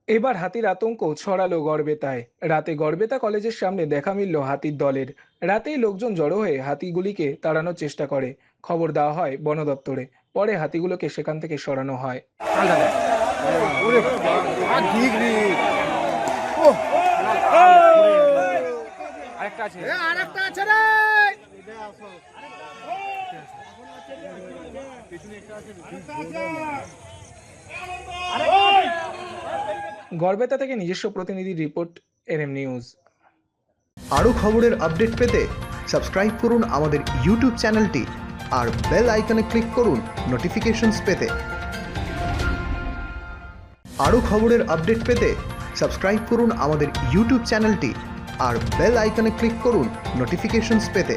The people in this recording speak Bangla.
এবার হাতির আতঙ্ক ছড়ালো গড়বেতায়। রাতে গড়বেতা কলেজের সামনে দেখা মিলল হাতির দলের। রাতেই লোকজন জড়ো হয়ে হাতিগুলিকে তাড়ানোর চেষ্টা করে। খবর দেওয়া হয় বন দপ্তরে। পরে হাতিগুলোকে সেখান থেকে সরানো হয়। আলাদা। ওরে বাবা ঠিক রে। ওহ! আরেকটা আছে। আরেকটা আছে রে। গড়বেতা থেকে নিজস্ব প্রতিনিধির রিপোর্ট, এনএম নিউজ। আরও খবরের আপডেট পেতে সাবস্ক্রাইব করুন আমাদের ইউটিউব চ্যানেলটি আর বেল আইকনে ক্লিক করুন নোটিফিকেশনস পেতে। আরও খবরের আপডেট পেতে সাবস্ক্রাইব করুন আমাদের ইউটিউব চ্যানেলটি আর বেল আইকনে ক্লিক করুন নোটিফিকেশনস পেতে।